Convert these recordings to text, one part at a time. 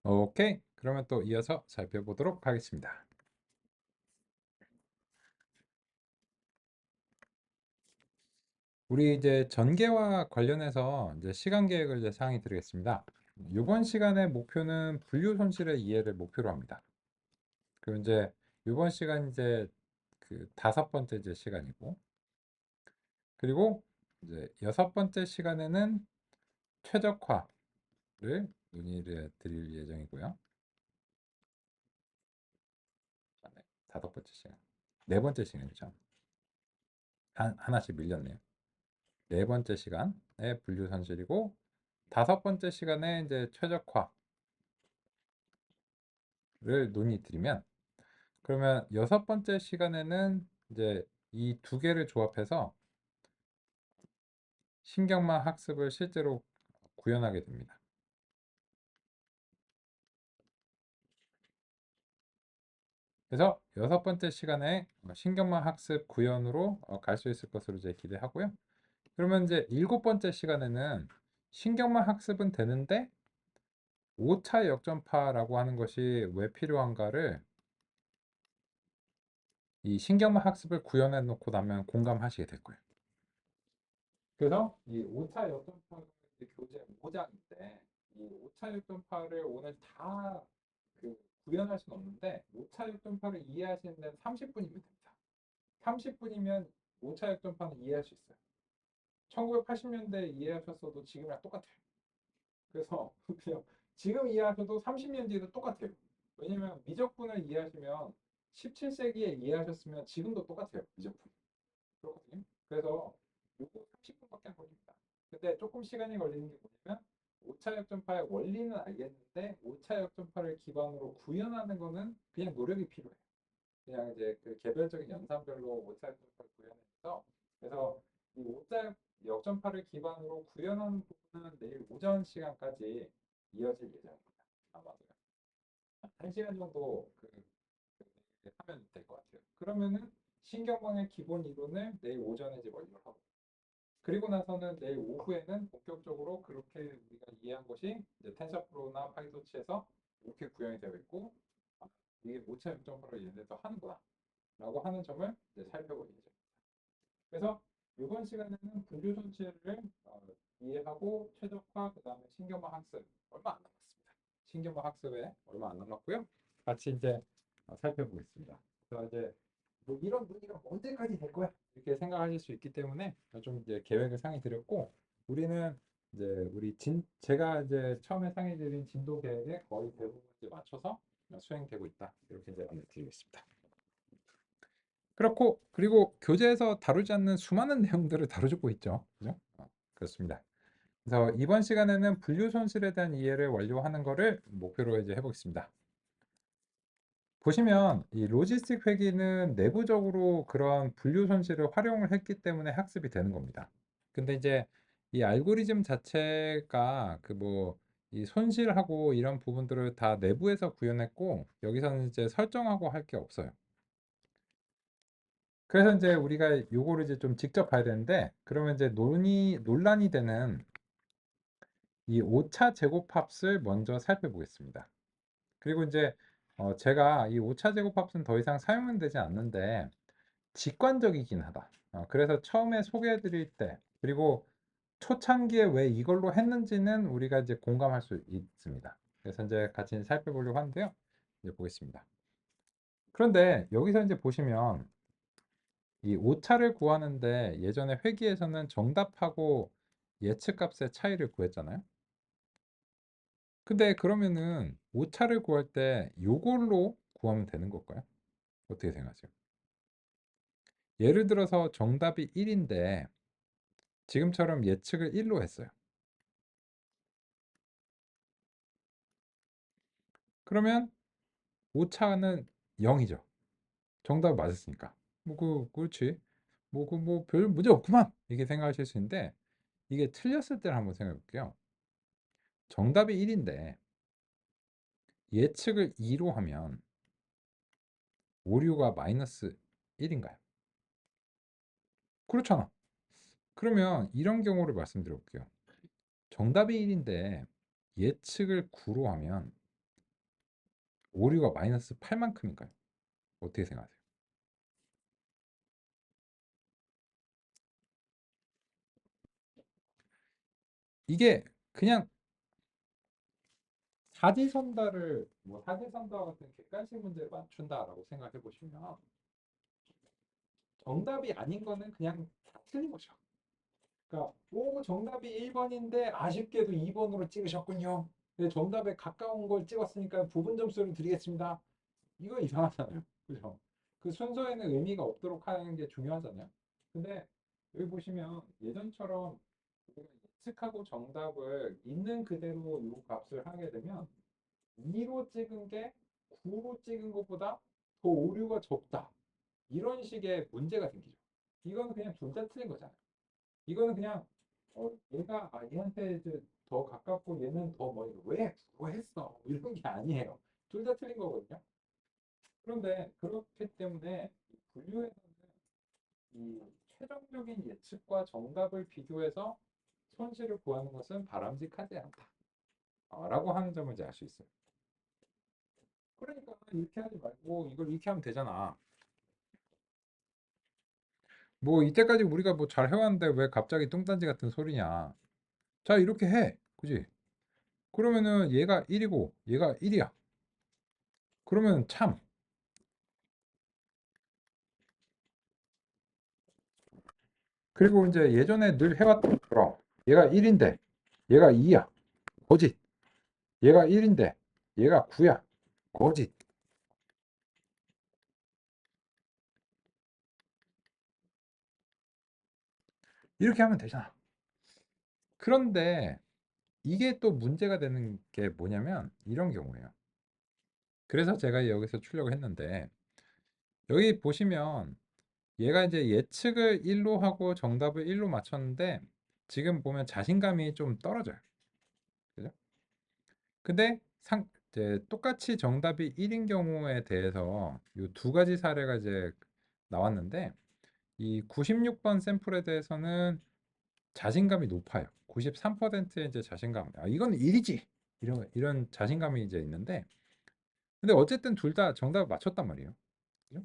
오케이. 그러면 또 이어서 살펴보도록 하겠습니다. 우리 이제 전개와 관련해서 이제 시간 계획을 이제 상의 드리겠습니다. 이번 시간의 목표는 분류 손실의 이해를 목표로 합니다. 그리고 이제 이번 시간 이제 그 다섯 번째 이제 시간이고, 그리고 이제 여섯 번째 시간에는 최적화를 논의를 드릴 예정이고요. 네, 다섯 번째 시간, 네 번째 시간이죠. 하나씩 밀렸네요. 네 번째 시간에 분류 손실이고, 다섯 번째 시간에 이제 최적화를 논의 드리면, 그러면 여섯 번째 시간에는 이제 이 두 개를 조합해서 신경망 학습을 실제로 구현하게 됩니다. 그래서 여섯 번째 시간에 신경망 학습 구현으로 갈 수 있을 것으로 이제 기대하고요. 그러면 이제 일곱 번째 시간에는 신경망 학습은 되는데 5차 역전파라고 하는 것이 왜 필요한가를 이 신경망 학습을 구현해 놓고 나면 공감하시게 될 거예요. 그래서 이 5차 역전파가 교재 5장인데 이 5차 역전파를 오늘 다 구현할 수는 없는데 5차 역전파를 이해하시는 데는 30분이면 됩니다. 30분이면 5차 역전파는 이해할 수 있어요. 1980년대 이해하셨어도 지금이랑 똑같아요. 그래서 그냥 지금 이해하셔도 30년 뒤에도 똑같아요. 왜냐면 미적분을 이해하시면 17세기에 이해하셨으면 지금도 똑같아요. 미적분. 그렇거든요. 그래서 요거 30분밖에 안 걸립니다. 근데 조금 시간이 걸리는 게 뭐냐면 5차 역전파의 원리는 알겠는데 5차 역전파를 기반으로 구현하는 거는 그냥 노력이 필요해요. 그냥 이제 그 개별적인 연산별로 5차 역전파를 구현해서 그래서 이 5차 역전파를 기반으로 구현하는 부분은 내일 오전 시간까지 이어질 예정입니다. 아마도 한 시간 정도 하면 될 것 같아요. 그러면은 신경망의 기본 이론을 내일 오전에 이제 완료를 하고 그리고 나서는 내일 오후에는 본격적으로 그렇게 우리가 이해한 것이 이제 텐서플로우나 파이토치에서 이렇게 구현이 되어 있고 이게 모차 역전파로 인해서 하는구나 라고 하는 점을 이제 살펴볼 예정입니다. 그래서 이번 시간에는 분류 전체를 이해하고 최적화 그 다음에 신경망 학습 얼마 안 남았습니다. 신경망 학습에 얼마 안 남았고요. 같이 이제 살펴보겠습니다. 그래서 이제 뭐 이런 논의가 언제까지 될 거야 이렇게 생각하실 수 있기 때문에 좀 이제 계획을 상의 드렸고 우리는 이제 제가 이제 처음에 상의 드린 진도 계획에 거의 대부분 이제 맞춰서 수행되고 있다 이렇게 이제 안내드리겠습니다. 그렇고 그리고 교재에서 다루지 않는 수많은 내용들을 다뤄주고 있죠. 그죠? 그렇습니다. 그래서 이번 시간에는 분류 손실에 대한 이해를 완료하는 것을 목표로 이제 해보겠습니다. 보시면 이 로지스틱 회계는 내부적으로 그런 분류 손실을 활용을 했기 때문에 학습이 되는 겁니다. 근데 이제 이 알고리즘 자체가 그 뭐 이 손실하고 이런 부분들을 다 내부에서 구현했고 여기서는 이제 설정하고 할 게 없어요. 그래서 이제 우리가 요거를 이제 좀 직접 봐야 되는데 그러면 이제 논란이 되는 이 오차 제곱합을 먼저 살펴보겠습니다. 그리고 이제 제가 이 오차 제곱합은 더 이상 사용은 되지 않는데 직관적이긴 하다. 그래서 처음에 소개해 드릴 때 그리고 초창기에 왜 이걸로 했는지는 우리가 이제 공감할 수 있습니다. 그래서 이제 같이 살펴보려고 하는데요. 이제 보겠습니다. 그런데 여기서 이제 보시면 이 오차를 구하는데 예전에 회계에서는 정답하고 예측값의 차이를 구했잖아요. 근데 그러면은 오차를 구할 때 요걸로 구하면 되는 걸까요? 어떻게 생각하세요? 예를 들어서 정답이 1인데 지금처럼 예측을 1로 했어요. 그러면 오차는 0이죠. 정답 맞았으니까. 그렇지. 별 문제 없구만. 이렇게 생각하실 수 있는데 이게 틀렸을 때를 한번 생각해 볼게요. 정답이 1인데 예측을 2로 하면 오류가 마이너스 1인가요? 그렇잖아. 그러면 이런 경우를 말씀드려 볼게요. 정답이 1인데 예측을 9로 하면 오류가 마이너스 8만큼인가요? 어떻게 생각하세요? 이게 그냥 사지선다를 뭐 사지선다와 같은 객관식 문제를 맞춘다라고 생각해 보시면 정답이 아닌 거는 그냥 다 틀린 거죠. 그러니까 오 정답이 1번인데 아쉽게도 2번으로 찍으셨군요. 근데 정답에 가까운 걸 찍었으니까 부분 점수를 드리겠습니다. 이거 이상하잖아요. 그죠? 그 순서에는 의미가 없도록 하는 게 중요하잖아요. 근데 여기 보시면 예전처럼 우리가 예측하고 정답을 있는 그대로 이 값을 하게 되면 2로 찍은 게 9로 찍은 것보다 더 오류가 적다. 이런 식의 문제가 생기죠. 이거는 그냥 둘 다 틀린 거잖아요. 이거는 그냥 얘가 얘한테 이제 더 가깝고 얘는 더 뭐 왜 그거 했어 이런 게 아니에요. 둘 다 틀린 거거든요. 그런데 그렇기 때문에 이 분류에서는 이 최종적인 예측과 정답을 비교해서 손실을 구하는 것은 바람직하지 않다. 라고 하는 점을 이제 알 수 있어요. 그러니까 이렇게 하지 말고 이걸 이렇게 하면 되잖아. 뭐 이때까지 우리가 뭐 잘 해왔는데 왜 갑자기 뚱딴지 같은 소리냐. 자 이렇게 해. 그지? 그러면은 얘가 1이고 얘가 1이야. 그러면 참. 그리고 이제 예전에 늘 해왔던 것처럼 얘가 1인데 얘가 2야. 거짓. 얘가 1인데 얘가 9야. 거짓. 이렇게 하면 되잖아. 그런데 이게 또 문제가 되는 게 뭐냐면 이런 경우예요. 그래서 제가 여기서 출력을 했는데 여기 보시면 얘가 이제 예측을 1로 하고 정답을 1로 맞췄는데 지금 보면 자신감이 좀 떨어져요. 그죠? 근데 이제 똑같이 정답이 1인 경우에 대해서 이 두 가지 사례가 이제 나왔는데 이 96번 샘플에 대해서는 자신감이 높아요. 93%의 이제 자신감. 아, 이건 1이지. 이런 자신감이 이제 있는데 근데 어쨌든 둘 다 정답을 맞췄단 말이에요. 그죠?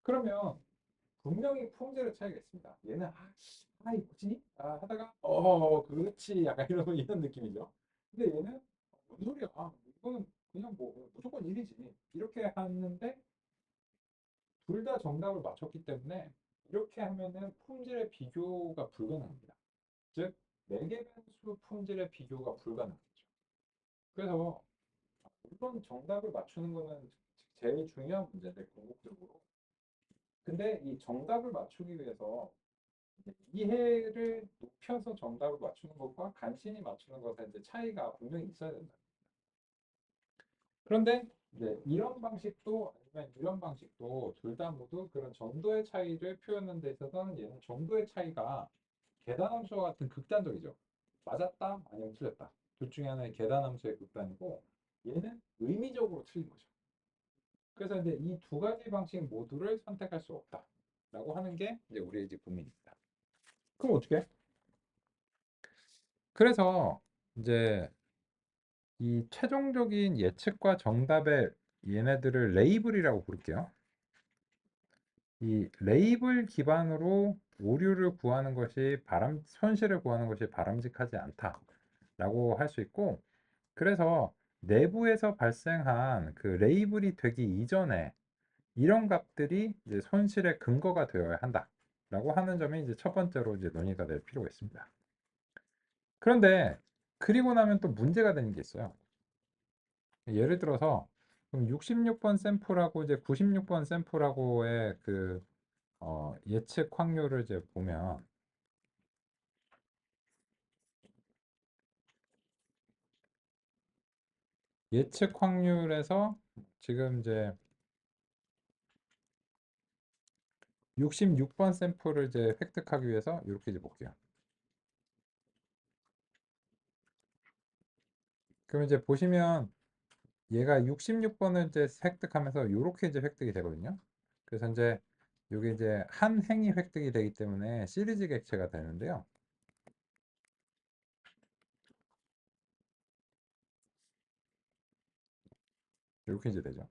그러면 분명히 품질의 차이가 있습니다. 얘는 이 뭐지? 하다가 그렇지 약간 이런 느낌이죠. 근데 얘는 뭔 소리야? 이거는 그냥 뭐 무조건 1이지. 이렇게 하는데 둘 다 정답을 맞췄기 때문에 이렇게 하면은 품질의 비교가 불가능합니다. 즉, 4개 변수 품질의 비교가 불가능하죠. 그래서 물론 정답을 맞추는 거는 제일 중요한 문제인데 궁극적으로. 근데 이 정답을 맞추기 위해서 이해를 높여서 정답을 맞추는 것과 간신히 맞추는 것에 이제 차이가 분명히 있어야 된다. 그런데 이제 이런 방식도 아니면 이런 방식도 둘 다 모두 그런 정도의 차이를 표현하는 데 있어서는 얘는 정도의 차이가 계산함수와 같은 극단적이죠. 맞았다 아니면 틀렸다. 둘 중에 하나의 계산함수의 극단이고 얘는 의미적으로 틀린 거죠. 그래서 이제 이 두 가지 방식 모두를 선택할 수 없다. 라고 하는 게 이제 우리의 이제 고민입니다. 그럼 어떻게 해? 그래서 이제 이 최종적인 예측과 정답의 얘네들을 레이블이라고 부를게요. 이 레이블 기반으로 오류를 구하는 것이 손실을 구하는 것이 바람직하지 않다라고 할 수 있고, 그래서 내부에서 발생한 그 레이블이 되기 이전에 이런 값들이 이제 손실의 근거가 되어야 한다라고 하는 점이 이제 첫 번째로 이제 논의가 될 필요가 있습니다. 그런데 그리고 나면 또 문제가 되는 게 있어요. 예를 들어서 그럼 66번 샘플하고 이제 96번 샘플하고의 그 예측 확률을 이제 보면 예측 확률에서 지금 이제 66번 샘플을 이제 획득하기 위해서 이렇게 이제 볼게요. 그럼 이제 보시면 얘가 66번을 이제 획득하면서 이렇게 이제 획득이 되거든요. 그래서 이제 이게 이제 한 행이 획득이 되기 때문에 시리즈 객체가 되는데요. 이렇게 이제 되죠.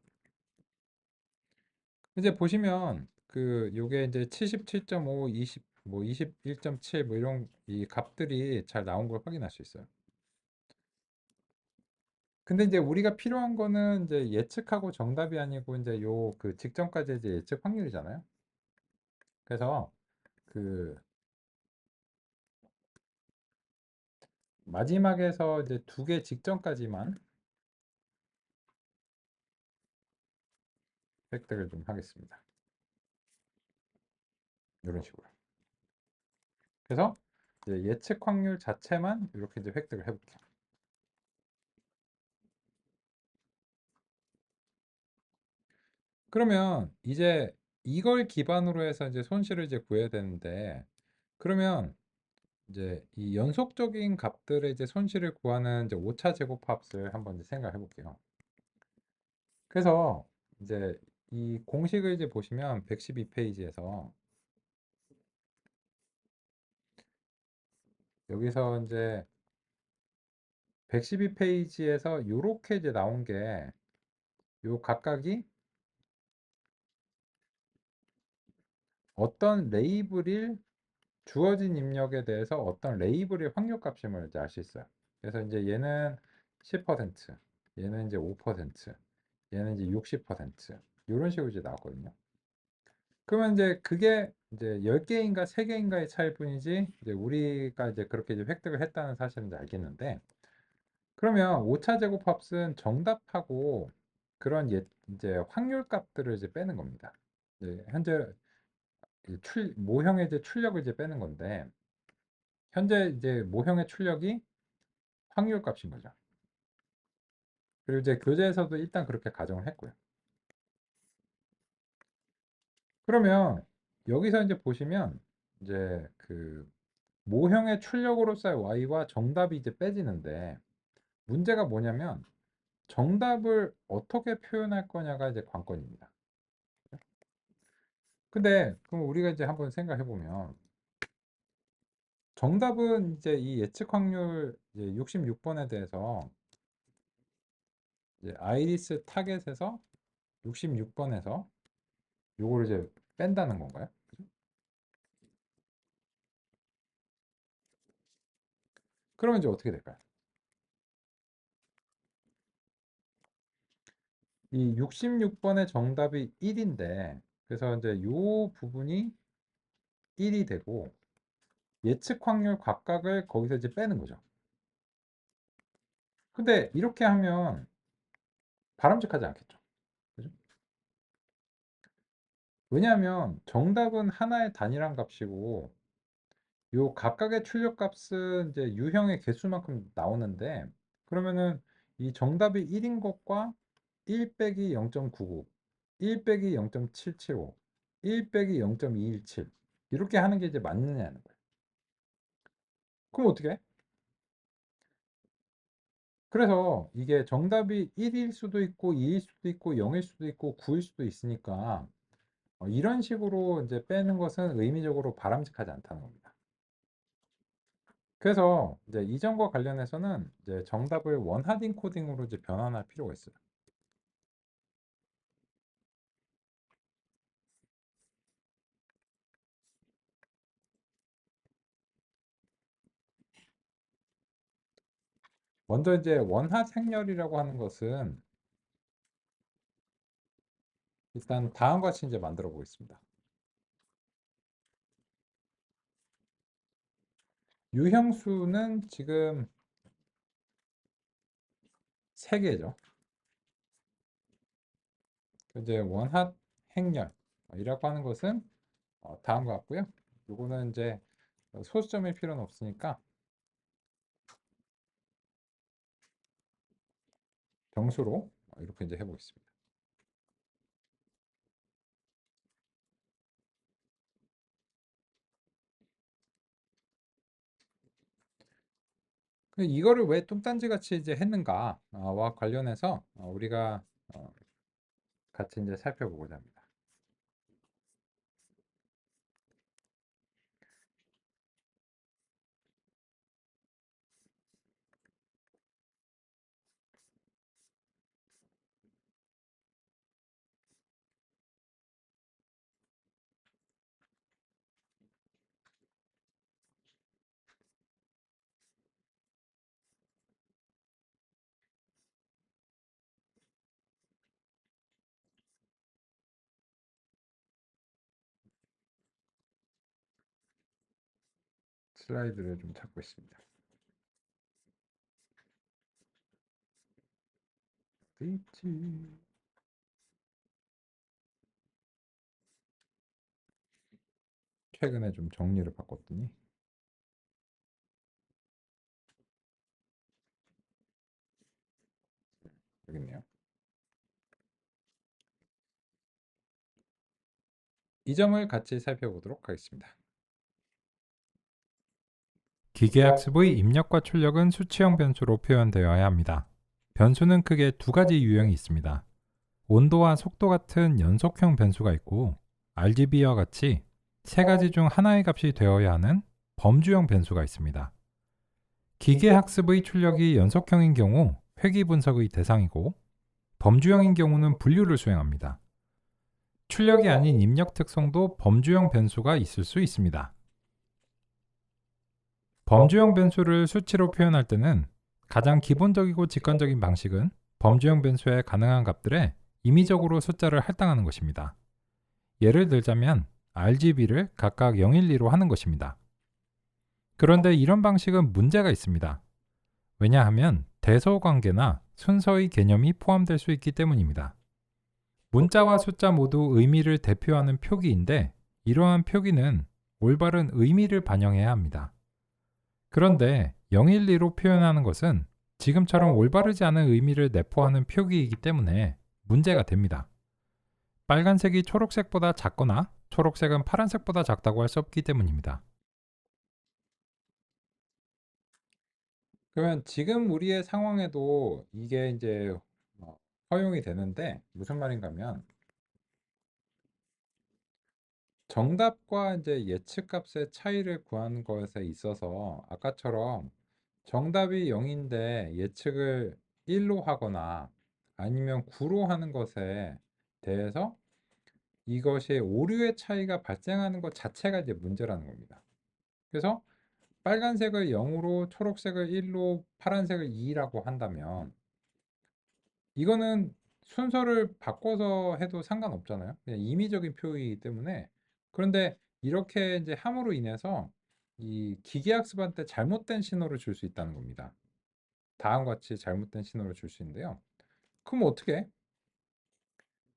이제 보시면 그 요게 이제 77.5, 20, 뭐 21.7 뭐 이런 이 값들이 잘 나온 걸 확인할 수 있어요. 근데 이제 우리가 필요한 거는 이제 예측하고 정답이 아니고 이제 요 그 직전까지 이제 예측 확률이잖아요. 그래서 그 마지막에서 이제 두 개 직전까지만 획득을 좀 하겠습니다. 이런 식으로. 그래서 이제 예측 확률 자체만 이렇게 이제 획득을 해볼게요. 그러면 이제 이걸 기반으로 해서 이제 손실을 이제 구해야 되는데, 그러면 이제 이 연속적인 값들의 이제 손실을 구하는 이제 오차 제곱합을 한번 이제 생각해 볼게요. 그래서 이제 이 공식을 이제 보시면 112페이지에서 여기서 이제 112페이지에서 요렇게 이제 나온 게 요 각각이 어떤 레이블일 주어진 입력에 대해서 어떤 레이블의 확률값임을 이제 알 수 있어요. 그래서 이제 얘는 10%, 얘는 이제 5%, 얘는 이제 60% 이런 식으로 이제 나왔거든요. 그러면 이제 그게 이제 10개인가 3개인가의 차이일 뿐이지 이제 우리가 이제 그렇게 이제 획득을 했다는 사실은 이제 알겠는데, 그러면 오차 제곱합은 정답하고 그런 이제 확률 값들을 이제 빼는 겁니다. 이제 현재 모형의 이제 출력을 이제 빼는 건데, 현재 이제 모형의 출력이 확률 값인 거죠. 그리고 이제 교재에서도 일단 그렇게 가정을 했고요. 그러면 여기서 이제 보시면 이제 그 모형의 출력으로서의 y와 정답이 이제 빼지는데, 문제가 뭐냐면 정답을 어떻게 표현할 거냐가 이제 관건입니다. 근데 그럼 우리가 이제 한번 생각해 보면 정답은 이제 이 예측 확률 이제 66번에 대해서 이제 아이리스 타겟에서 66번에서 요거를 이제 뺀다는 건가요? 그러면 이제 어떻게 될까요? 이 66번의 정답이 1인데, 그래서 이제 요 부분이 1이 되고 예측 확률 각각을 거기서 이제 빼는 거죠. 근데 이렇게 하면 바람직하지 않겠죠. 그죠? 왜냐하면 정답은 하나의 단일한 값이고 요 각각의 출력 값은 이제 유형의 개수만큼 나오는데, 그러면은 이 정답이 1인 것과 1 빼기 0.99, 1 빼기 0.775, 1 빼기 0.217 이렇게 하는 게 이제 맞느냐는 거예요. 그럼 어떻게 해? 그래서 이게 정답이 1일 수도 있고 2일 수도 있고 0일 수도 있고 9일 수도 있으니까 이런 식으로 이제 빼는 것은 의미적으로 바람직하지 않다는 겁니다. 그래서 이제 이전과 관련해서는 이제 정답을 원하딩 코딩으로 이제 변환할 필요가 있어요. 먼저 이제 원하 생렬이라고 하는 것은 일단 다음과 같이 이제 만들어 보겠습니다. 유형수는 지금 3개죠. 이제 원하 행렬이라고 하는 것은 다음과 같고요. 요거는 이제 소수점일 필요는 없으니까 정수로 이렇게 이제 해보겠습니다. 이거를 왜 뚱딴지 같이 이제 했는가와 관련해서 우리가 같이 이제 살펴보고자 합니다. 슬라이드를 좀 찾고 있습니다. 어디 있지? 최근에 좀 정리를 바꿨더니 여기 있네요. 이 점을 같이 살펴보도록 하겠습니다. 기계학습의 입력과 출력은 수치형 변수로 표현되어야 합니다. 변수는 크게 두 가지 유형이 있습니다. 온도와 속도 같은 연속형 변수가 있고 RGB와 같이 세 가지 중 하나의 값이 되어야 하는 범주형 변수가 있습니다. 기계학습의 출력이 연속형인 경우 회귀 분석의 대상이고 범주형인 경우는 분류를 수행합니다. 출력이 아닌 입력 특성도 범주형 변수가 있을 수 있습니다. 범주형 변수를 수치로 표현할 때는 가장 기본적이고 직관적인 방식은 범주형 변수의 가능한 값들에 임의적으로 숫자를 할당하는 것입니다. 예를 들자면 RGB를 각각 0, 1, 2로 하는 것입니다. 그런데 이런 방식은 문제가 있습니다. 왜냐하면 대소관계나 순서의 개념이 포함될 수 있기 때문입니다. 문자와 숫자 모두 의미를 대표하는 표기인데 이러한 표기는 올바른 의미를 반영해야 합니다. 그런데 012로 표현하는 것은 지금처럼 올바르지 않은 의미를 내포하는 표기이기 때문에 문제가 됩니다. 빨간색이 초록색보다 작거나 초록색은 파란색보다 작다고 할 수 없기 때문입니다. 그러면 지금 우리의 상황에도 이게 이제 허용이 되는데 무슨 말인가 하면 정답과 이제 예측값의 차이를 구하는 것에 있어서 아까처럼 정답이 0인데 예측을 1로 하거나 아니면 9로 하는 것에 대해서 이것이 오류의 차이가 발생하는 것 자체가 이제 문제라는 겁니다. 그래서 빨간색을 0으로 초록색을 1로 파란색을 2라고 한다면 이거는 순서를 바꿔서 해도 상관없잖아요. 그냥 임의적인 표이기 때문에. 그런데 이렇게 이제 함으로 인해서 이 기계학습한테 잘못된 신호를 줄 수 있다는 겁니다. 다음과 같이 잘못된 신호를 줄 수 있는데요. 그럼 어떻게 해?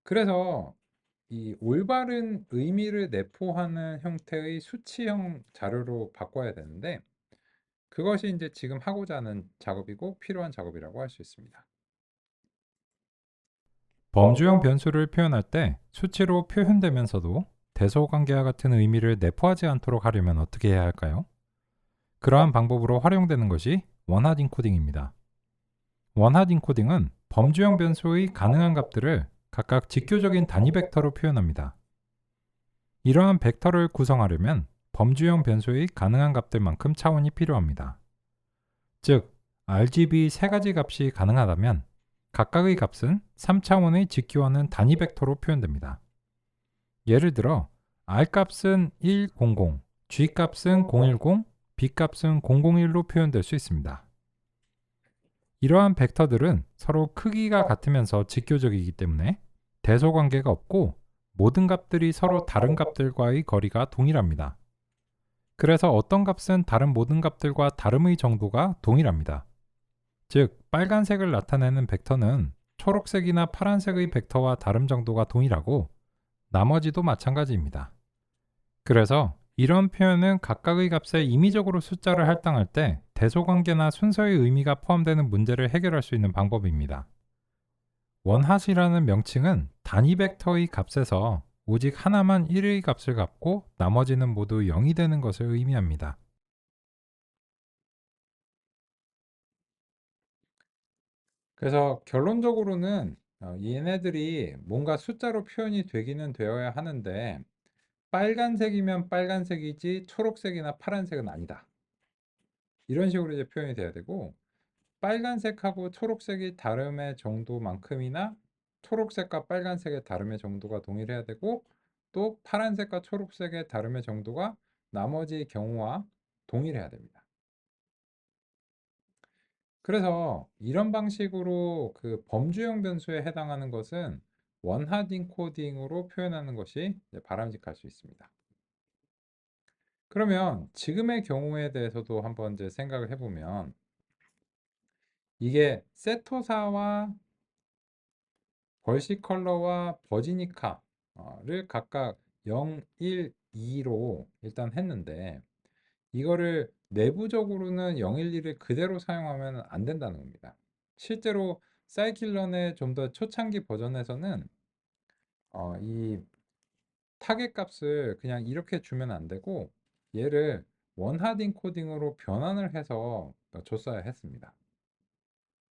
그래서 이 올바른 의미를 내포하는 형태의 수치형 자료로 바꿔야 되는데 그것이 이제 지금 하고자 하는 작업이고 필요한 작업이라고 할 수 있습니다. 범주형 변수를 표현할 때 수치로 표현되면서도 대소관계와 같은 의미를 내포하지 않도록 하려면 어떻게 해야 할까요? 그러한 방법으로 활용되는 것이 원핫 인코딩입니다. 원핫 인코딩은 범주형 변수의 가능한 값들을 각각 직교적인 단위 벡터로 표현합니다. 이러한 벡터를 구성하려면 범주형 변수의 가능한 값들만큼 차원이 필요합니다. 즉, RGB 세 가지 값이 가능하다면 각각의 값은 3차원의 직교하는 단위 벡터로 표현됩니다. 예를 들어 R 값은 100, G 값은 010, B 값은 001로 표현될 수 있습니다. 이러한 벡터들은 서로 크기가 같으면서 직교적이기 때문에 대소관계가 없고 모든 값들이 서로 다른 값들과의 거리가 동일합니다. 그래서 어떤 값은 다른 모든 값들과 다름의 정도가 동일합니다. 즉, 빨간색을 나타내는 벡터는 초록색이나 파란색의 벡터와 다름 정도가 동일하고 나머지도 마찬가지입니다. 그래서 이런 표현은 각각의 값에 임의적으로 숫자를 할당할 때 대소관계나 순서의 의미가 포함되는 문제를 해결할 수 있는 방법입니다. 원핫이라는 명칭은 단위 벡터의 값에서 오직 하나만 1의 값을 갖고 나머지는 모두 0이 되는 것을 의미합니다. 그래서 결론적으로는 얘네들이 뭔가 숫자로 표현이 되기는 되어야 하는데 빨간색이면 빨간색이지 초록색이나 파란색은 아니다. 이런 식으로 이제 표현이 돼야 되고 빨간색하고 초록색이 다름의 정도만큼이나 초록색과 빨간색의 다름의 정도가 동일해야 되고 또 파란색과 초록색의 다름의 정도가 나머지 경우와 동일해야 됩니다. 그래서 이런 방식으로 그 범주형 변수에 해당하는 것은 원핫 인코딩으로 표현하는 것이 이제 바람직할 수 있습니다. 그러면 지금의 경우에 대해서도 한번 이제 생각을 해보면 이게 세토사와 벌시컬러와 버지니카를 각각 0, 1, 2로 일단 했는데 이거를 내부적으로는 0, 1, 2를 그대로 사용하면 안 된다는 겁니다. 실제로 사이클런의 좀 더 초창기 버전에서는 이 타겟 값을 그냥 이렇게 주면 안 되고 얘를 원핫 인코딩으로 변환을 해서 줬어야 했습니다.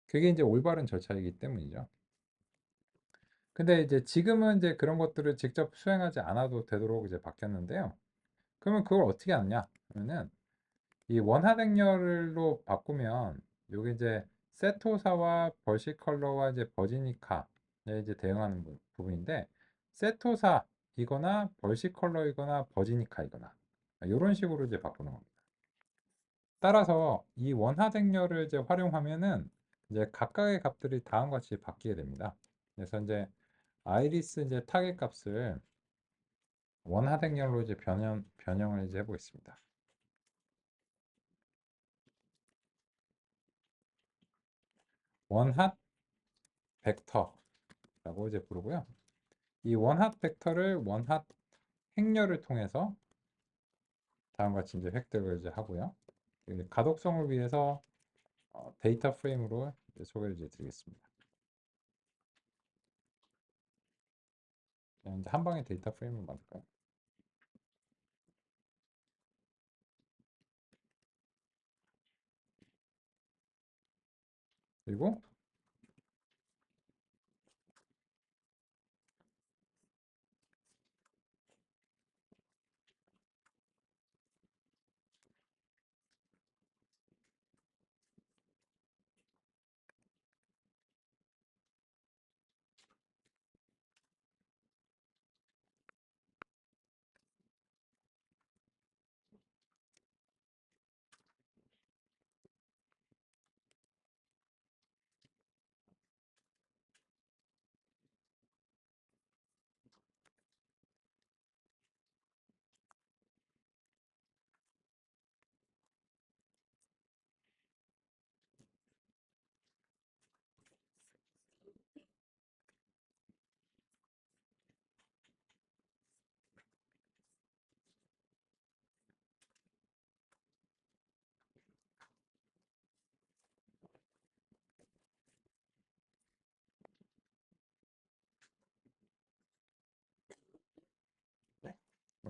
그게 이제 올바른 절차이기 때문이죠. 근데 이제 지금은 이제 그런 것들을 직접 수행하지 않아도 되도록 이제 바뀌었는데요. 그러면 그걸 어떻게 하느냐 하면은 이 원핫 행렬로 바꾸면 요게 이제 세토사와 벌시컬러와 이제 버지니카에 이제 대응하는 부분인데 세토사이거나 벌시컬러이거나 버지니카이거나 이런 식으로 이제 바꾸는 겁니다. 따라서 이 원핫 행렬을 이제 활용하면은 이제 각각의 값들이 다음과 같이 바뀌게 됩니다. 그래서 이제 아이리스 이제 타겟 값을 원핫 행렬로 이제 변형을 이제 해보겠습니다. 원핫 벡터라고 이제 부르고요. 이 원핫 벡터를 원핫 행렬을 통해서 다음과 같이 이제 획득을 이제 하고요. 가독성을 위해서 데이터 프레임으로 이제 소개를 이제 드리겠습니다. 그냥 이제 한 방에 데이터 프레임을 만들까요? 그리고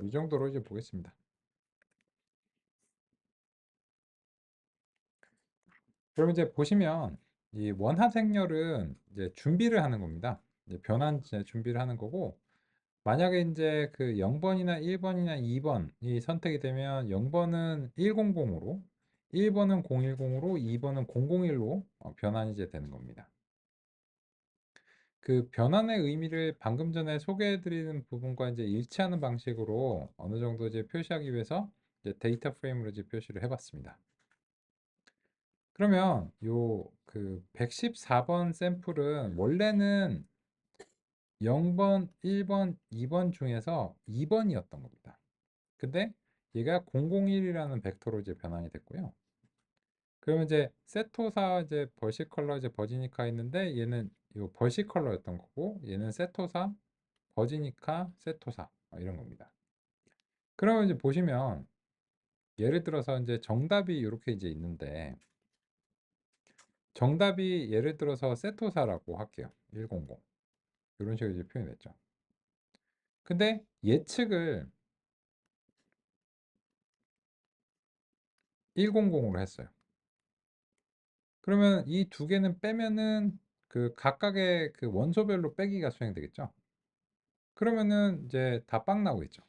이 정도로 이제 보겠습니다. 그럼 이제 보시면 이 원핫 행렬은 이제 준비를 하는 겁니다. 이제 변환 이제 준비를 하는 거고 만약에 이제 그 0번이나 1번이나 2번이 선택이 되면 0번은 100으로 1번은 010으로 2번은 001로 변환이 이제 되는 겁니다. 그 변환의 의미를 방금 전에 소개해드리는 부분과 이제 일치하는 방식으로 어느 정도 이제 표시하기 위해서 이제 데이터 프레임으로 이제 표시를 해봤습니다. 그러면 요 그 114번 샘플은 원래는 0번, 1번, 2번 중에서 2번이었던 겁니다. 근데 얘가 001이라는 벡터로 이제 변환이 됐고요. 그러면 이제 세토사 이제 벌시컬러 이제 버지니카 있는데 얘는 요 벌시컬러였던 거고 얘는 세토사 버지니카 세토사 이런 겁니다. 그러면 이제 보시면 예를 들어서 이제 정답이 이렇게 이제 있는데 정답이 예를 들어서 세토사라고 할게요. 100 이런 식으로 이제 표현했죠. 근데 예측을 100으로 했어요. 그러면 이 두 개는 빼면은 그 각각의 그 원소별로 빼기가 수행되겠죠. 그러면은 이제 다 빵 나오겠죠.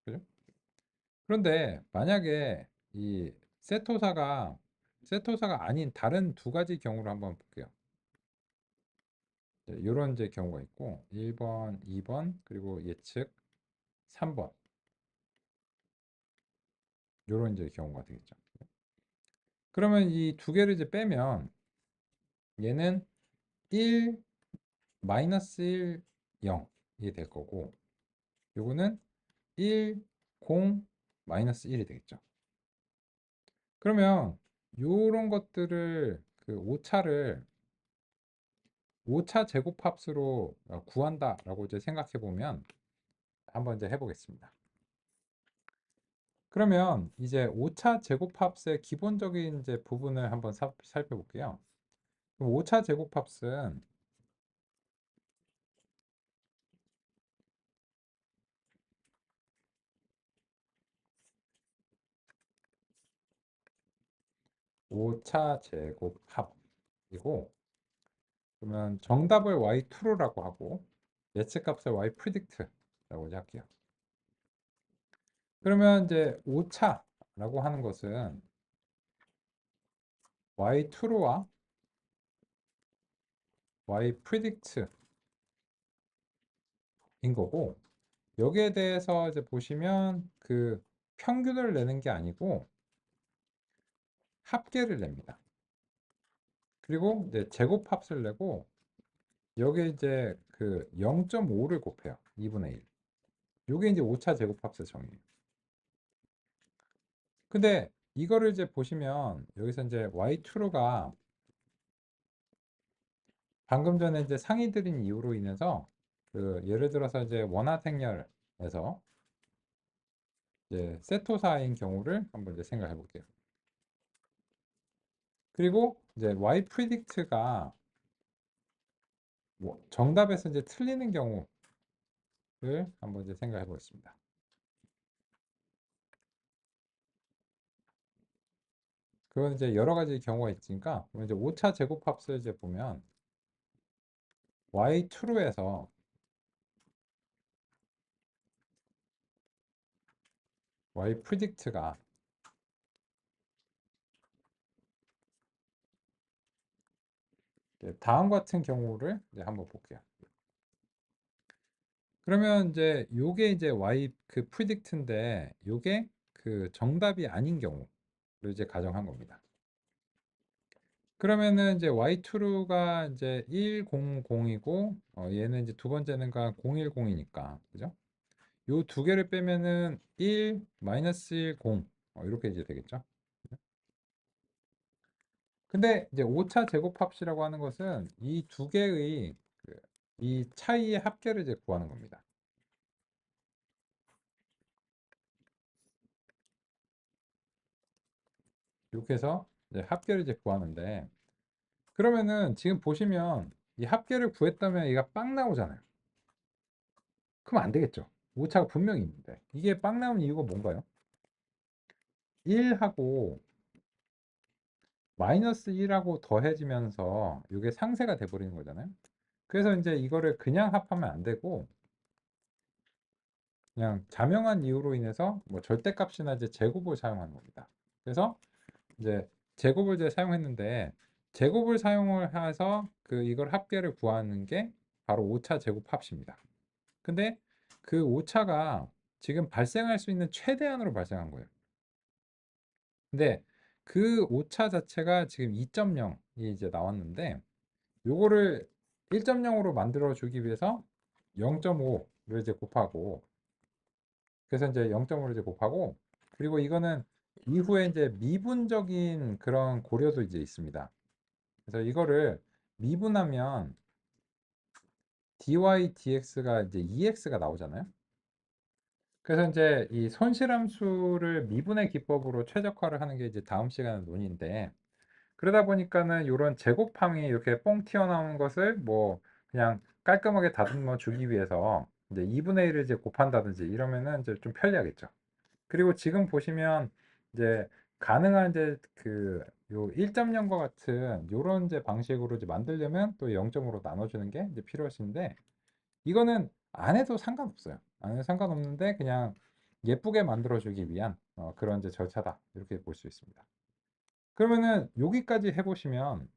그죠? 그런데 만약에 이 세토사가 아닌 다른 두 가지 경우를 한번 볼게요. 이런 이제 경우가 있고 1번, 2번 그리고 예측 3번 이런 이제 경우가 되겠죠. 그러면 이 두 개를 이제 빼면 얘는 1 마이너스 1 0이 될 거고 요거는 1, 0, 마이너스 1이 되겠죠. 그러면 요런 것들을 그 오차를 5차 제곱합수로 구한다라고 이제 생각해 보면 한번 이제 해보겠습니다. 그러면 이제 5차 제곱합수의 기본적인 이제 부분을 한번 살펴볼게요. 그럼 5차 제곱합수는 5차 제곱합이고, 그러면 정답을 y2라고 하고 예측값을 y predict라고 이제 할게요. 그러면 이제 5차라고 하는 것은 y true와 y predict인 거고, 여기에 대해서 이제 보시면 그 평균을 내는 게 아니고 합계를 냅니다. 그리고 이제 제곱합을 내고 여기에 이제 그 0.5를 곱해요. 2분의 1. 요게 이제 5차 제곱합의 정의예요. 근데 이거를 이제 보시면 여기서 이제 y2가 방금 전에 이제 상위 드린 이유로 인해서 그 예를 들어서 이제 원하택렬에서 이제 세토사인 경우를 한번 이제 생각해 볼게요. 그리고 이제 y predict가 뭐 정답에서 이제 틀리는 경우를 한번 이제 생각해 보겠습니다. 그건 이제 여러 가지 경우가 있으니까 그럼 이제 5차 제곱합을 이제 보면 y true에서 y predict가 다음 같은 경우를 이제 한번 볼게요. 그러면 이제 요게 이제 y 그 predict인데 요게 그 정답이 아닌 경우를 이제 가정한 겁니다. 그러면은 이제 y2가 이제 100이고 얘는 이제 두 번째는가 010이니까 그죠? 요 두 개를 빼면은 1 마이너스 1 0 이렇게 이제 되겠죠? 근데 이제 5차 제곱합이라고 하는 것은 이 두 개의 이 차이의 합계를 이제 구하는 겁니다. 이렇게 해서 이제 합계를 이제 구하는데 그러면은 지금 보시면 이 합계를 구했다면 얘가 빵 나오잖아요. 그럼 안 되겠죠. 오차가 분명히 있는데 이게 빵 나온 이유가 뭔가요? 1하고 마이너스 1하고 더해지면서 이게 상쇄가 돼버리는 거잖아요. 그래서 이제 이거를 그냥 합하면 안 되고 그냥 자명한 이유로 인해서 뭐 절대값이나 이제 제곱을 사용하는 겁니다. 그래서 이제 제곱을 이제 사용했는데 제곱을 사용을 해서 그 이걸 합계를 구하는 게 바로 5차 제곱합입니다. 근데 그 오차가 지금 발생할 수 있는 최대한으로 발생한 거예요. 근데 그 오차 자체가 지금 2.0이 이제 나왔는데 요거를 1.0으로 만들어 주기 위해서 0.5를 이제 곱하고 그래서 이제 0.5를 이제 곱하고 그리고 이거는 이후에 이제 미분적인 그런 고려도 이제 있습니다. 그래서 이거를 미분하면 dy dx가 이제 2x가 나오잖아요. 그래서 이제 이 손실함수를 미분의 기법으로 최적화를 하는 게 이제 다음 시간의 논의인데 그러다 보니까는 이런 제곱함이 이렇게 뻥 튀어나오는 것을 뭐 그냥 깔끔하게 다듬어 주기 위해서 이제 2분의 1을 이제 곱한다든지 이러면은 이제 좀 편리하겠죠. 그리고 지금 보시면 이제 가능한 이제 그 요 1.0과 같은 요런 이제 방식으로 이제 만들려면 또 0.5로 나눠주는 게 이제 필요하신데 이거는 안 해도 상관없어요. 안 해도 상관없는데 그냥 예쁘게 만들어주기 위한 그런 이제 절차다. 이렇게 볼 수 있습니다. 그러면은 여기까지 해보시면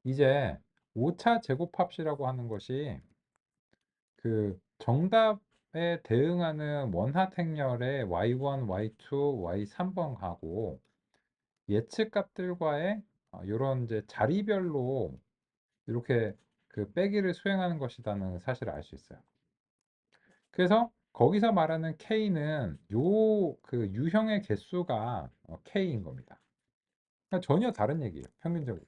이제 5차 제곱합이라고 하는 것이 그 정답에 대응하는 원하택렬의 y1, y2, y3번하고 예측값들과의 이런 이제 자리별로 이렇게 그 빼기를 수행하는 것이라는 사실을 알 수 있어요. 그래서 거기서 말하는 K는 요 그 유형의 개수가 K인 겁니다. 그러니까 전혀 다른 얘기예요. 평균적으로.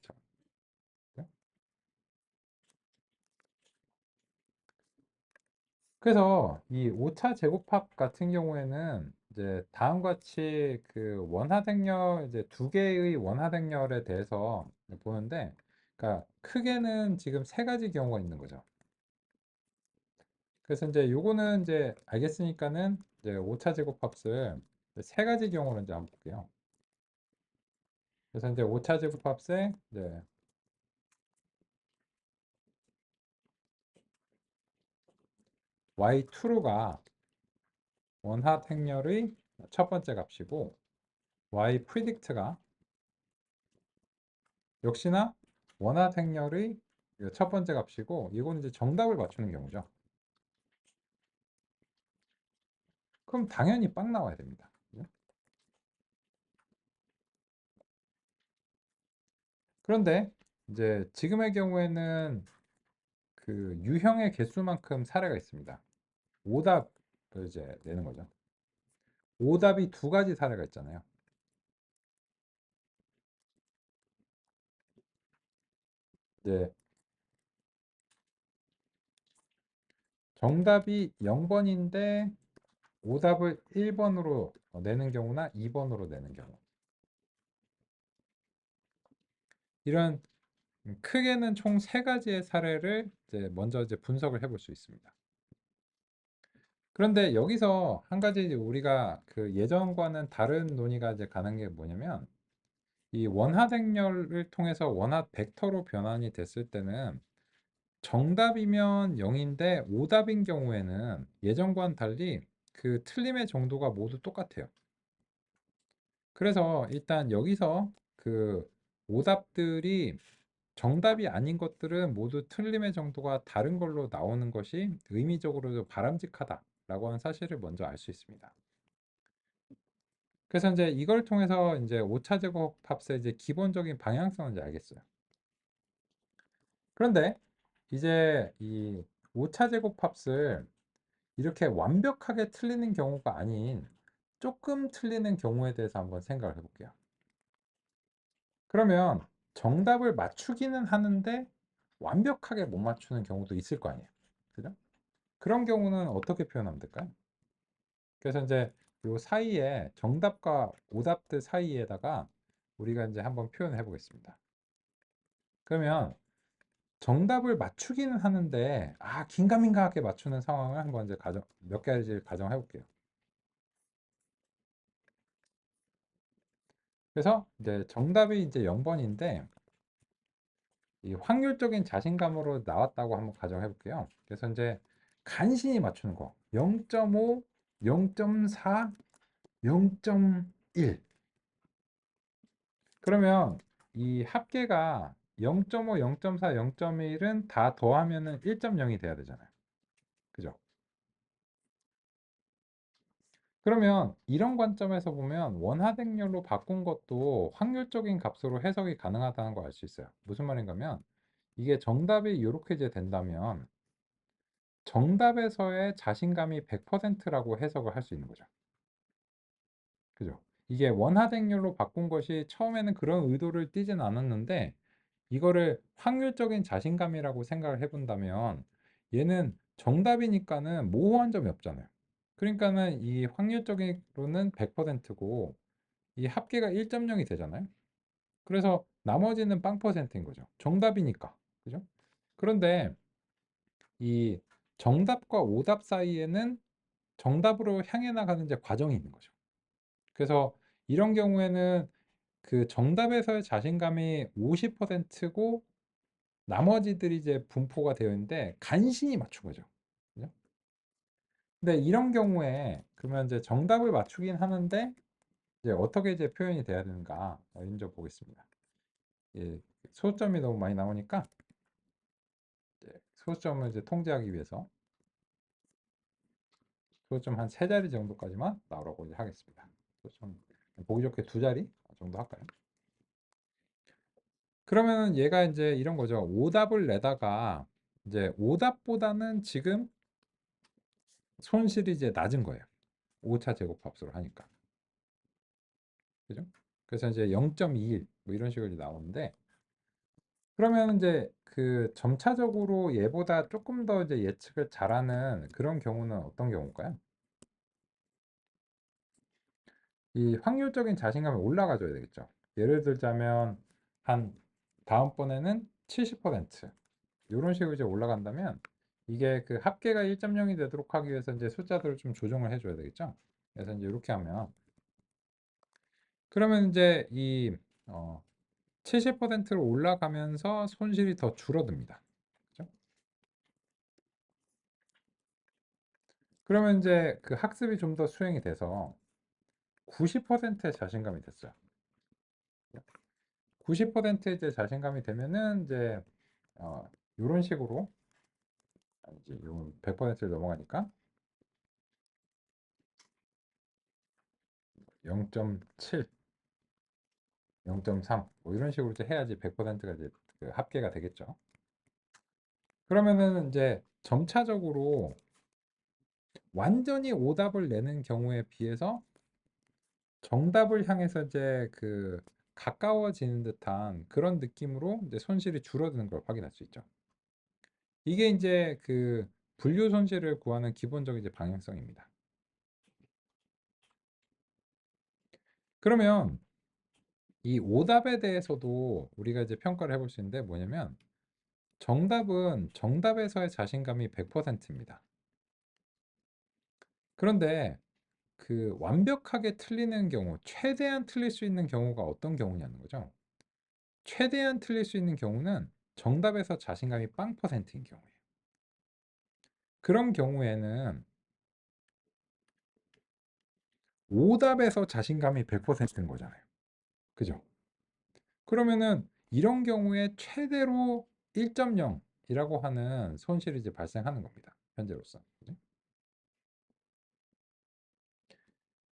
그래서 이 오차 제곱합 같은 경우에는 이제 다음과 같이 그 원하देख렬 이제 두 개의 원하댕렬에 대해서 보는데, 그러니까 크게는 지금 세 가지 경우가 있는 거죠. 그래서 이제 요거는 이제 알겠으니까는 이제 오차 제곱합을 세 가지 경우로 이제 한번 볼게요. 그래서 이제 오차 제곱합의 이제 y2가 원하택렬의 첫 번째 값이고, y predict가 역시나 원하택렬의 첫 번째 값이고, 이건 이제 정답을 맞추는 경우죠. 그럼 당연히 빵 나와야 됩니다. 그죠? 그런데 이제 지금의 경우에는 그 유형의 개수만큼 사례가 있습니다. 오답을 이제 내는 거죠. 오답이 두 가지 사례가 있잖아요. 이제 정답이 0번인데 오답을 1번으로 내는 경우나 2번으로 내는 경우. 이런 크게는 총 세 가지의 사례를 이제 먼저 이제 분석을 해볼 수 있습니다. 그런데 여기서 한 가지 이제 우리가 그 예전과는 다른 논의가 이제 가는 게 뭐냐면, 이 원하댕렬을 통해서 원하 벡터로 변환이 됐을 때는 정답이면 0인데 오답인 경우에는 예전과는 달리 그 틀림의 정도가 모두 똑같아요. 그래서 일단 여기서 그 오답들이 정답이 아닌 것들은 모두 틀림의 정도가 다른 걸로 나오는 것이 의미적으로도 바람직하다라고 하는 사실을 먼저 알 수 있습니다. 그래서 이제 이걸 통해서 이제 오차제곱 합의 이제 기본적인 방향성을 이제 알겠어요. 그런데 이제 이 오차제곱 합을 이렇게 완벽하게 틀리는 경우가 아닌 조금 틀리는 경우에 대해서 한번 생각을 해볼게요. 그러면 정답을 맞추기는 하는데 완벽하게 못 맞추는 경우도 있을 거 아니에요. 그죠? 그런 경우는 어떻게 표현하면 될까요? 그래서 이제 요 사이에 정답과 오답들 사이에다가 우리가 이제 한번 표현을 해 보겠습니다. 그러면 정답을 맞추기는 하는데 긴가민가하게 맞추는 상황을 한번 이제 몇 가지를 가정해 볼게요. 그래서 이제 정답이 이제 0번인데 이 확률적인 자신감으로 나왔다고 한번 가정해 볼게요. 그래서 이제 간신히 맞추는 거 0.5, 0.4, 0.1. 그러면 이 합계가 0.5, 0.4, 0.1은 다 더하면은 1.0이 돼야 되잖아요. 그죠? 그러면 이런 관점에서 보면 원하댕렬로 바꾼 것도 확률적인 값으로 해석이 가능하다는 걸 알 수 있어요. 무슨 말인가 하면 이게 정답이 이렇게 이제 된다면 정답에서의 자신감이 100%라고 해석을 할 수 있는 거죠. 그죠? 이게 원하댕렬로 바꾼 것이 처음에는 그런 의도를 띠진 않았는데 이거를 확률적인 자신감이라고 생각을 해본다면 얘는 정답이니까는 모호한 점이 없잖아요. 그러니까는 이 확률적으로는 100%고 이 합계가 1.0이 되잖아요. 그래서 나머지는 빵 퍼센트인 거죠. 정답이니까. 그죠? 그런데 이 정답과 오답 사이에는 정답으로 향해 나가는 이제 과정이 있는 거죠. 그래서 이런 경우에는 그 정답에서의 자신감이 50%고 나머지들이 이제 분포가 되어 있는데 간신히 맞춘 거죠. 그죠? 근데 이런 경우에 그러면 이제 정답을 맞추긴 하는데 이제 어떻게 이제 표현이 돼야 되는가 먼저 보겠습니다. 예, 소점이 너무 많이 나오니까 이제 소점을 이제 통제하기 위해서 소점 한 세 자리 정도까지만 나오라고 이제 하겠습니다. 소점 보기 좋게 두 자리 정도 할까요? 그러면 얘가 이제 이런 거죠. 오답을 내다가 이제 오답보다는 지금 손실이 이제 낮은 거예요. 오차 제곱합수를 하니까. 그죠? 그래서 이제 0.21 뭐 이런 식으로 나오는데 그러면 이제 그 점차적으로 얘보다 조금 더 이제 예측을 잘하는 그런 경우는 어떤 경우일까요? 이 확률적인 자신감이 올라가줘야 되겠죠. 예를 들자면 한 다음번에는 70% 이런 식으로 이제 올라간다면 이게 그 합계가 1.0이 되도록 하기 위해서 이제 숫자들을 좀 조정을 해줘야 되겠죠. 그래서 이제 이렇게 하면 그러면 이제 이 70%로 올라가면서 손실이 더 줄어듭니다. 그죠? 그러면 이제 그 학습이 좀 더 수행이 돼서 90%의 자신감이 됐어요. 90%의 이제 자신감이 되면은 이제 이런 식으로 이제 100%를 넘어가니까 0.7, 0.3 뭐 이런 식으로 이제 해야지 100%가 이제 그 합계가 되겠죠. 그러면은 이제 점차적으로 완전히 오답을 내는 경우에 비해서 정답을 향해서 이제 그 가까워지는 듯한 그런 느낌으로 이제 손실이 줄어드는 걸 확인할 수 있죠. 이게 이제 그 분류 손실을 구하는 기본적인 이제 방향성입니다. 그러면 이 오답에 대해서도 우리가 이제 평가를 해볼 수 있는데 뭐냐면 정답은 정답에서의 자신감이 100%입니다. 그런데 그 완벽하게 틀리는 경우, 최대한 틀릴 수 있는 경우가 어떤 경우냐는 거죠. 최대한 틀릴 수 있는 경우는 정답에서 자신감이 0%인 경우예요. 그런 경우에는 오답에서 자신감이 100%인 거잖아요. 그죠? 그러면은 이런 경우에 최대로 1.0이라고 하는 손실이 이제 발생하는 겁니다. 현재로서. 그죠?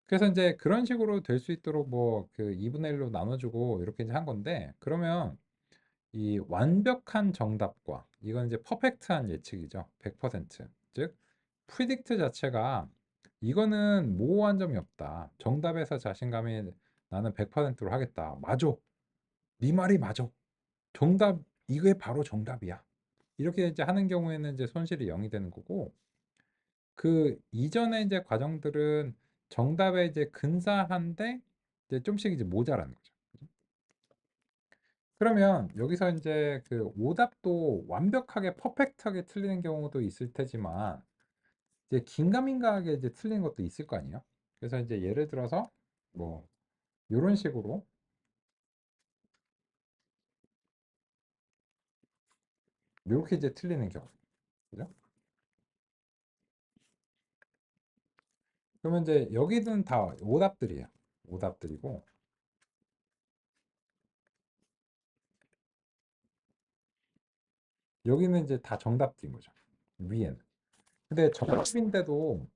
그래서 이제 그런 식으로 될 수 있도록 뭐 그 2분의 1로 나눠주고 이렇게 이제 한 건데 그러면 이 완벽한 정답과 이건 이제 퍼펙트한 예측이죠. 100%. 즉 프리딕트 자체가 이거는 모호한 점이 없다. 정답에서 자신감이 나는 100%로 하겠다. 맞아. 네 말이 맞아. 정답 이게 바로 정답이야. 이렇게 이제 하는 경우에는 이제 손실이 0이 되는 거고 그 이전에 이제 과정들은 정답에 이제 근사한데 이제 좀씩 이제 모자라는 거죠. 그러면 여기서 이제 그 오답도 완벽하게 퍼펙트하게 틀리는 경우도 있을 테지만 이제 긴가민가하게 이제 틀리는 것도 있을 거 아니에요. 그래서 이제 예를 들어서 뭐 이런 식으로 이렇게 이제 틀리는 경우, 그죠? 그러면 이제 여기는 다 오답들이에요. 오답들이고 여기는 이제 다 정답들인 거죠. 위에는. 근데 정답인데도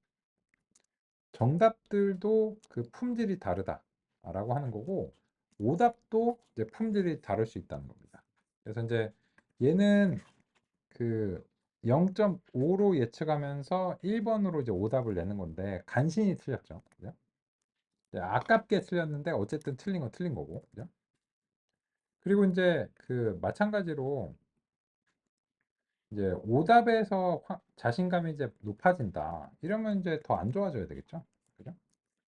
정답들도 그 품질이 다르다라고 하는 거고 오답도 이제 품질이 다를 수 있다는 겁니다. 그래서 이제 얘는 그 0.5로 예측하면서 1번으로 이제 오답을 내는 건데 간신히 틀렸죠. 그죠? 이제 아깝게 틀렸는데 어쨌든 틀린 건 틀린 거고. 그죠? 그리고 이제 그 마찬가지로 이제 오답에서 자신감이 이제 높아진다. 이러면 이제 더 안 좋아져야 되겠죠. 그죠?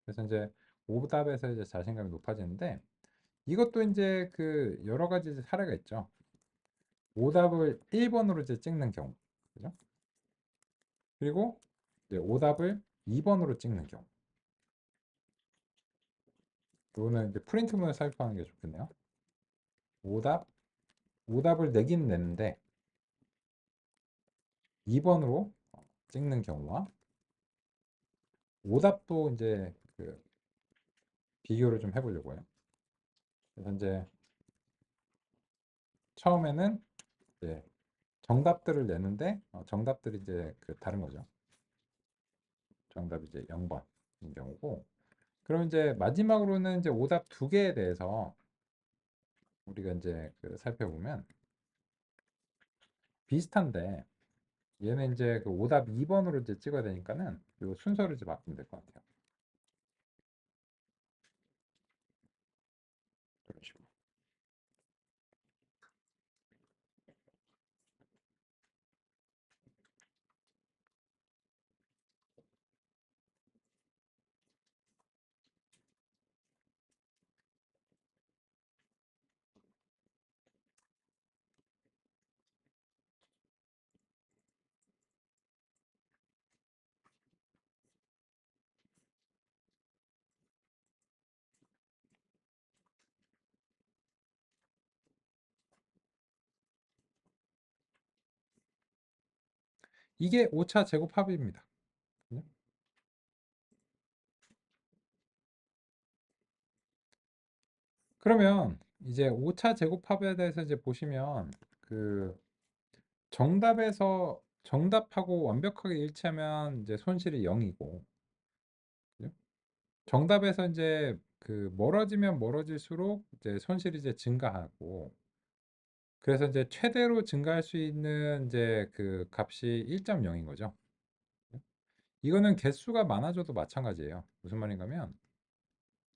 그래서 이제 오답에서 이제 자신감이 높아지는데 이것도 이제 그 여러 가지 이제 사례가 있죠. 오답을 1번으로 이제 찍는 경우. 그죠? 그리고 이제 오답을 2번으로 찍는 경우. 이거는 이제 프린트문을 삽입하는 게 좋겠네요. 오답, 오답을 내긴 냈는데 2번으로 찍는 경우와 오답도 이제 그 비교를 좀 해보려고 해요. 그래서 이제 처음에는 이제 정답들을 내는데 정답들이 이제 그 다른 거죠. 정답이 이제 0번인 경우고 그럼 이제 마지막으로는 이제 오답 두 개에 대해서 우리가 이제 그 살펴보면 비슷한데 얘는 이제 그 오답 2번으로 이제 찍어야 되니까는 요 순서를 이제 바꾸면 될 것 같아요. 이런 식으로. 이게 5차 제곱 합입니다. 그러면 이제 5차 제곱합에 대해서 이제 보시면 그 정답에서 정답하고 완벽하게 일치하면 이제 손실이 0이고 정답에서 이제 그 멀어지면 멀어질수록 이제 손실이 이제 증가하고 그래서 이제 최대로 증가할 수 있는 이제 그 값이 1.0인 거죠. 이거는 개수가 많아져도 마찬가지예요. 무슨 말인가면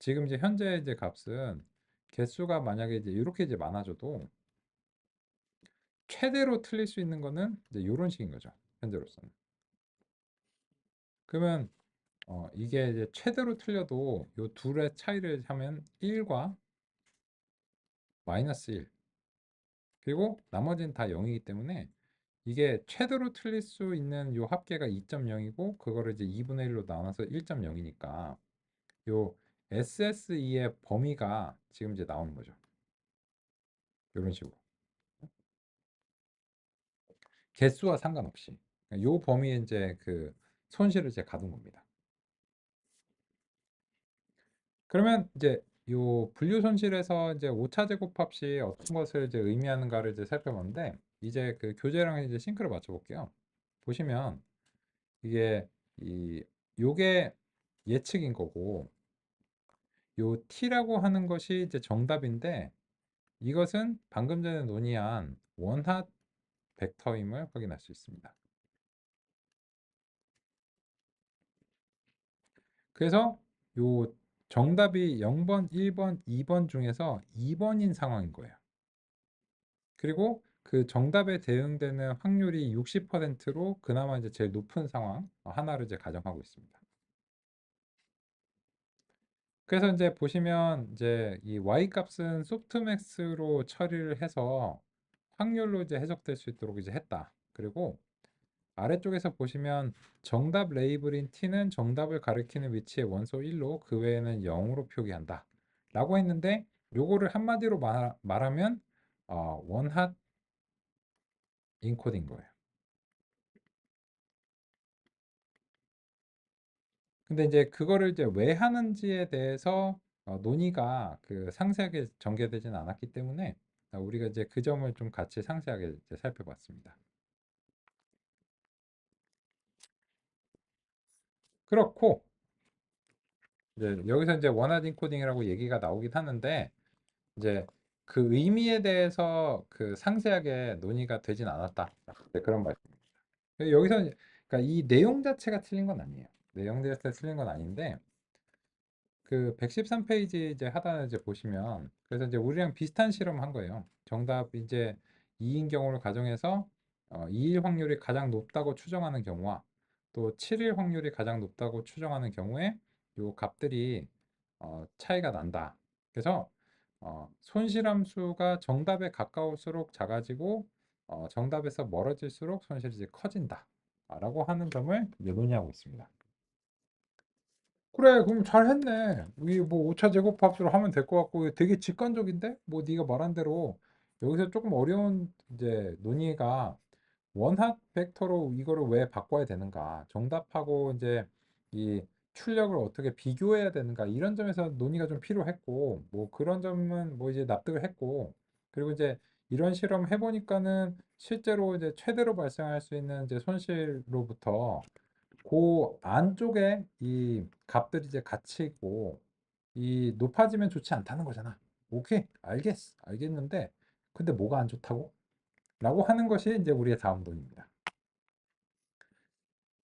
지금 이제 현재 이제 값은 개수가 만약에 이제 이렇게 이제 많아져도 최대로 틀릴 수 있는 거는 이제 이런 식인 거죠. 현재로서는. 그러면 이게 이제 최대로 틀려도 이 둘의 차이를 하면 1과 마이너스 1 그리고 나머지는 다 0이기 때문에 이게 최대로 틀릴 수 있는 요 합계가 2.0이고 그거를 이제 2분의 1로 나눠서 1.0이니까 요 SSE의 범위가 지금 이제 나오는 거죠. 이런 식으로. 개수와 상관없이. 요 범위에 이제 그 손실을 이제 가둔 겁니다. 그러면 이제 요 분류 손실에서 이제 오차 제곱합이 어떤 것을 이제 의미하는가를 이제 살펴봤는데 이제 그 교재랑 이제 싱크를 맞춰 볼게요. 보시면 이게 이 요게 예측인 거고 요 t라고 하는 것이 이제 정답인데 이것은 방금 전에 논의한 원핫 벡터임을 확인할 수 있습니다. 그래서 요 정답이 0번, 1번, 2번 중에서 2번인 상황인 거예요. 그리고 그 정답에 대응되는 확률이 60%로 그나마 이제 제일 높은 상황 하나를 이제 가정하고 있습니다. 그래서 이제 보시면 이제 이 y 값은 소프트맥스로 처리를 해서 확률로 이제 해석될 수 있도록 이제 했다. 그리고 아래쪽에서 보시면 정답 레이블인 t는 정답을 가리키는 위치의 원소 1로 그 외에는 0으로 표기한다. 라고 했는데 요거를 한마디로 말하면 원핫 인코딩 거예요. 근데 이제 그거를 이제 왜 하는지에 대해서 논의가 그 상세하게 전개되진 않았기 때문에 우리가 이제 그 점을 좀 같이 상세하게 이제 살펴봤습니다. 그렇고 이제 여기서 이제 원하드 인코딩이라고 얘기가 나오긴 하는데 이제 그 의미에 대해서 그 상세하게 논의가 되진 않았다. 네, 그런 말씀입니다. 여기서 그러니까 이 내용 자체가 틀린 건 아니에요. 내용 자체가 틀린 건 아닌데 그 113페이지 이제 하단에 이제 보시면 그래서 이제 우리랑 비슷한 실험 한 거예요. 정답 이제 2인 경우를 가정해서 2일 확률이 가장 높다고 추정하는 경우와 또 7일 확률이 가장 높다고 추정하는 경우에 요 값들이 차이가 난다. 그래서 손실함수가 정답에 가까울수록 작아지고 정답에서 멀어질수록 손실이 이제 커진다. 라고 하는 점을 이제 논의하고 있습니다. 그래, 그럼 잘했네. 이게 뭐 5차 제곱합으로 하면 될 것 같고 되게 직관적인데? 뭐 네가 말한 대로 여기서 조금 어려운 이제 논의가 원핫 벡터로 이거를 왜 바꿔야 되는가? 정답하고 이제 이 출력을 어떻게 비교해야 되는가? 이런 점에서 논의가 좀 필요했고 뭐 그런 점은 뭐 이제 납득을 했고 그리고 이제 이런 실험 해보니까는 실제로 이제 최대로 발생할 수 있는 이제 손실로부터 그 안쪽에 이 값들이 이제 같이 있고 이 높아지면 좋지 않다는 거잖아. 오케이, 알겠는데 근데 뭐가 안 좋다고? 라고 하는 것이 이제 우리의 다음 논입니다.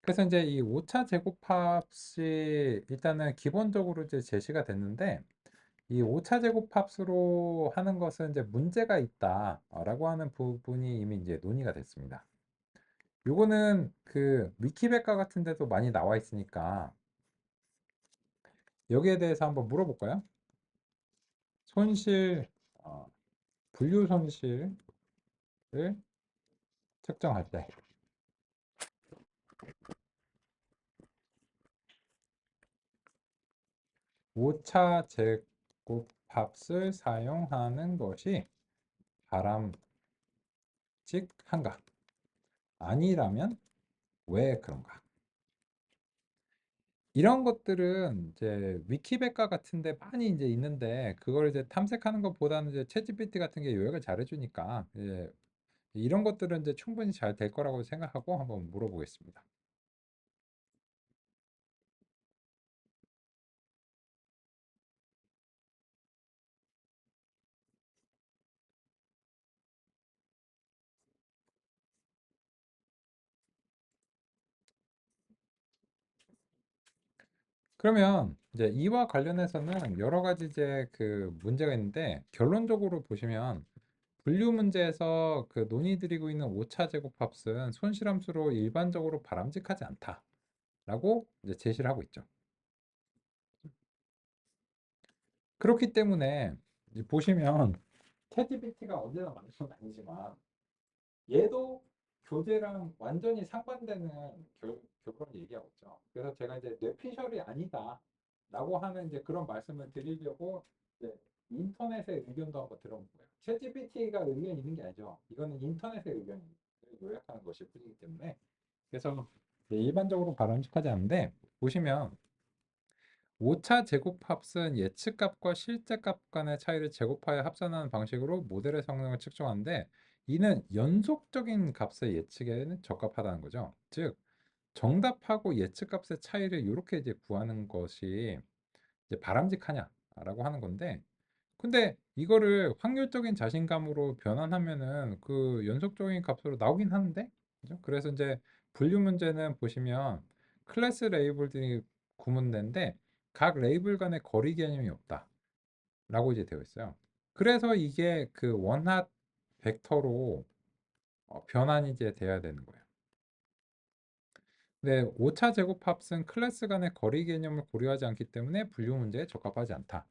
그래서 이제 이 오차 제곱합이 일단은 기본적으로 이제 제시가 됐는데, 이 오차 제곱합으로 하는 것은 이제 문제가 있다라고 하는 부분이 이미 이제 논의가 됐습니다. 요거는 그 위키백과 같은 데도 많이 나와 있으니까 여기에 대해서 한번 물어볼까요? 손실, 분류 손실을 측정할 때 오차 제곱합을 사용하는 것이 바람직한가? 아니라면 왜 그런가? 이런 것들은 이제 위키백과 같은데 많이 이제 있는데 그걸 이제 탐색하는 것보다는 이제 챗GPT 같은 게 요약을 잘해주니까 이제 이런 것들은 이제 충분히 잘 될 거라고 생각하고 한번 물어보겠습니다. 그러면 이제 이와 관련해서는 여러 가지 이제 그 문제가 있는데 결론적으로 보시면 분류 문제에서 그 논의드리고 있는 오차 제곱합은 손실함수로 일반적으로 바람직하지 않다라고 이제 제시를 하고 있죠. 그렇기 때문에 이제 보시면 챗GPT가 언제나 맞는 건 아니지만 얘도 교재랑 완전히 상반되는 결론을 얘기하고 있죠. 그래서 제가 이제 뇌피셜이 아니다 라고 하는 이제 그런 말씀을 드리려고 이제 인터넷의 의견도 한번 들어본 거예요. 챗GPT가 의견이 있는 게 아니죠. 이거는 인터넷의 의견을 요약하는 것일 뿐이기 때문에 그래서 일반적으로 바람직하지 않은데 보시면 오차 제곱합은 예측값과 실제값 간의 차이를 제곱하여 합산하는 방식으로 모델의 성능을 측정하는데 이는 연속적인 값의 예측에는 적합하다는 거죠. 즉 정답하고 예측값의 차이를 이렇게 이제 구하는 것이 이제 바람직하냐라고 하는 건데 근데 이거를 확률적인 자신감으로 변환하면은 그 연속적인 값으로 나오긴 하는데 그죠? 그래서 이제 분류 문제는 보시면 클래스 레이블들이 구문된데 각 레이블 간의 거리 개념이 없다라고 이제 되어 있어요. 그래서 이게 그 원핫 벡터로 변환이 이제 돼야 되는 거예요. 네, 오차 제곱합은 클래스 간의 거리 개념을 고려하지 않기 때문에 분류 문제에 적합하지 않다.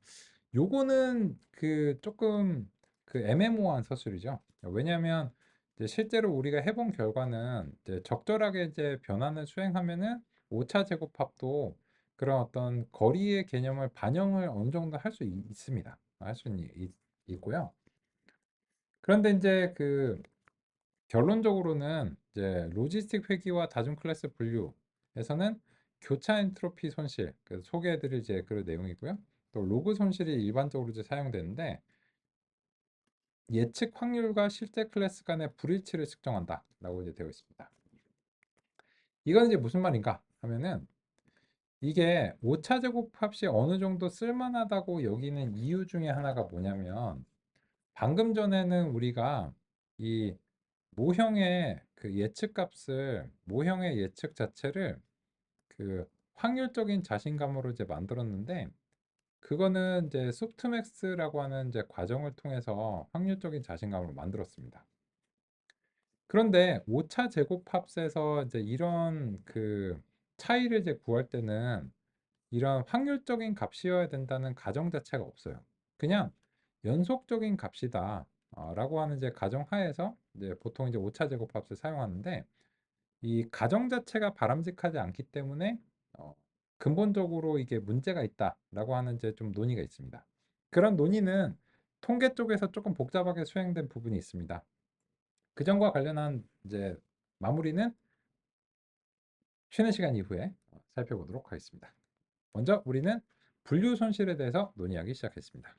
요거는 그 조금 그 애매모호한 서술이죠. 왜냐하면 이제 실제로 우리가 해본 결과는 이제 적절하게 이제 변환을 수행하면은 오차 제곱합도 그런 어떤 거리의 개념을 반영을 어느 정도 할 수 있습니다. 할 수 있고요. 그런데 이제 그 결론적으로는 이제 로지스틱 회귀와 다중 클래스 분류에서는 교차 엔트로피 손실, 그 소개해드릴 이제 그 내용이고요. 또 로그 손실이 일반적으로 이제 사용되는데 예측 확률과 실제 클래스 간의 불일치를 측정한다라고 이제 되어 있습니다. 이건 이제 무슨 말인가 하면은 이게 오차 제곱합이 어느 정도 쓸만하다고 여기는 이유 중에 하나가 뭐냐면 방금 전에는 우리가 이 모형의 그 예측값을 모형의 예측 자체를 그 확률적인 자신감으로 이제 만들었는데 그거는 이제 소프트맥스라고 하는 이제 과정을 통해서 확률적인 자신감으로 만들었습니다. 그런데 오차 제곱합에서 이제 이런 그 차이를 이제 구할 때는 이런 확률적인 값이어야 된다는 가정 자체가 없어요. 그냥 연속적인 값이다. 라고 하는 이제 가정 하에서 이제 보통 이제 오차 제곱합을 사용하는데 이 가정 자체가 바람직하지 않기 때문에 어, 근본적으로 이게 문제가 있다라고 하는 이제 좀 논의가 있습니다. 그런 논의는 통계 쪽에서 조금 복잡하게 수행된 부분이 있습니다. 그 점과 관련한 이제 마무리는 쉬는 시간 이후에 살펴보도록 하겠습니다. 먼저 우리는 분류 손실에 대해서 논의하기 시작했습니다.